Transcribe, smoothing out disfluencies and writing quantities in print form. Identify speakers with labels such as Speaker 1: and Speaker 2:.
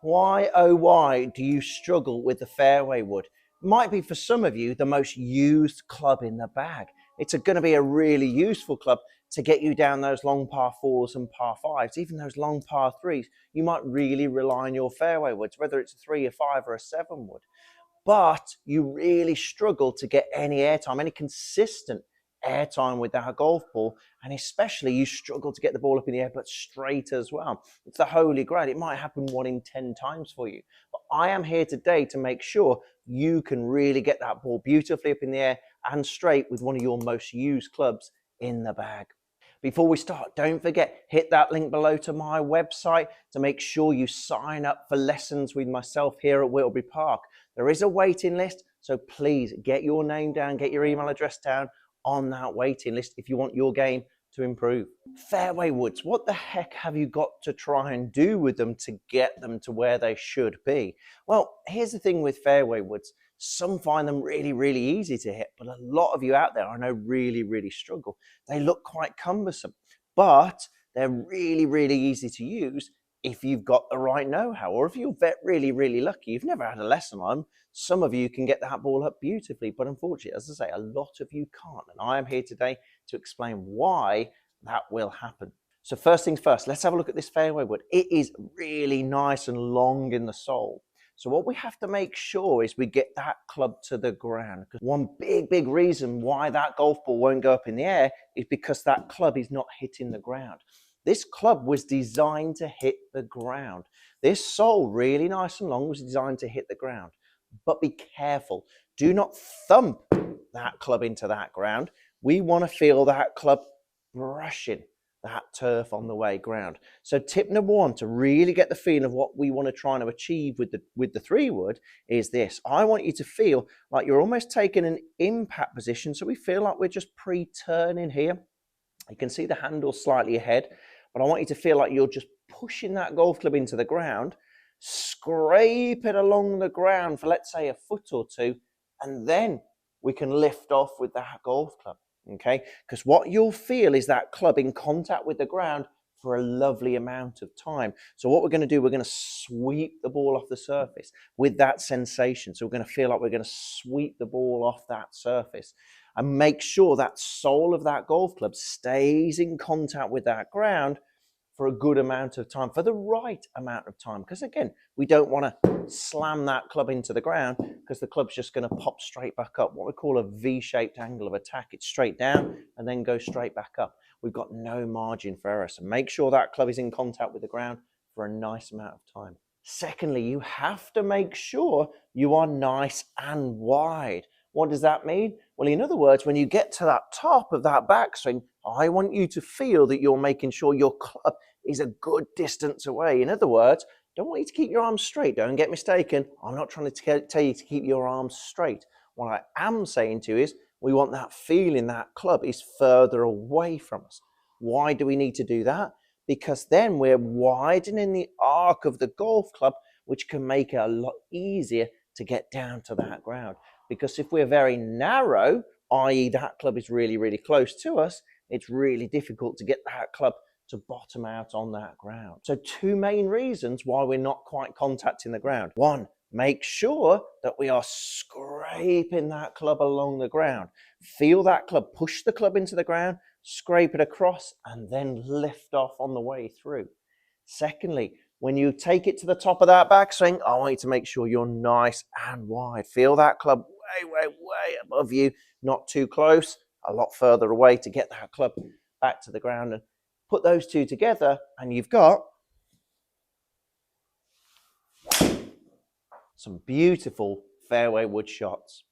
Speaker 1: Why, oh why, do you struggle with the fairway wood? Might be for some of you the most used club in the bag. It's going to be a really useful club to get you down those long par fours and par fives, even those long par threes. You might really rely on your fairway woods, whether it's a 3, a 5 or a 7 wood. But you really struggle to get any airtime, any consistent airtime with that golf ball, and especially you struggle to get the ball up in the air but straight as well. It's the holy grail. It might happen 1 in 10 times for you, but I am here today to make sure you can really get that ball beautifully up in the air and straight with one of your most used clubs in the bag. Before we start, don't forget, hit that link below to my website to make sure you sign up for lessons with myself here at Whittleby Park. There is a waiting list, so please get your name down, get your email address down on that waiting list if you want your game to improve. Fairway woods, what the heck have you got to try and do with them to get them to where they should be? Well, here's the thing with fairway woods. Some find them really, really easy to hit, but a lot of you out there I know really, really struggle. They look quite cumbersome, but they're really, really easy to use if you've got the right know-how, or if you're really, really lucky, you've never had a lesson on them. Some of you can get that ball up beautifully, but unfortunately, as I say, a lot of you can't. And I am here today to explain why that will happen. So first things first, let's have a look at this fairway wood. It is really nice and long in the sole. So what we have to make sure is we get that club to the ground. Because one big reason why that golf ball won't go up in the air is because that club is not hitting the ground. This club was designed to hit the ground. This sole, really nice and long, was designed to hit the ground. But be careful. Do not thump that club into that ground. We want to feel that club brushing that turf on the way ground. So tip number 1 to really get the feeling of what we want to try and achieve with the 3 wood is this. I want you to feel like you're almost taking an impact position, so we feel like we're just pre-turning here. You can see the handle slightly ahead, but I want you to feel like you're just pushing that golf club into the ground, scrape it along the ground for, let's say, a foot or two, and then we can lift off with that golf club. Okay, because what you'll feel is that club in contact with the ground for a lovely amount of time. So what we're going to do, we're going to sweep the ball off the surface with that sensation. So we're going to feel like we're going to sweep the ball off that surface and make sure that sole of that golf club stays in contact with that ground for a good amount of time, for the right amount of time. Because again, we don't want to slam that club into the ground because the club's just going to pop straight back up. What we call a V-shaped angle of attack. It's straight down and then goes straight back up. We've got no margin for error. So make sure that club is in contact with the ground for a nice amount of time. Secondly, you have to make sure you are nice and wide. What does that mean? Well, in other words, when you get to that top of that backswing, I want you to feel that you're making sure your club is a good distance away. In other words, don't want you to keep your arms straight. Don't get mistaken. I'm not trying to tell you to keep your arms straight. What I am saying to you is we want that feeling that club is further away from us. Why do we need to do that? Because then we're widening the arc of the golf club, which can make it a lot easier to get down to that ground. Because if we're very narrow, i.e. that club is really, really close to us, it's really difficult to get that club to bottom out on that ground. So 2 main reasons why we're not quite contacting the ground. 1, make sure that we are scraping that club along the ground. Feel that club, push the club into the ground, scrape it across, and then lift off on the way through. Secondly, when you take it to the top of that backswing, I want you to make sure you're nice and wide. Feel that club way above you, not too close, a lot further away to get that club back to the ground. And put those two together and you've got some beautiful fairway wood shots.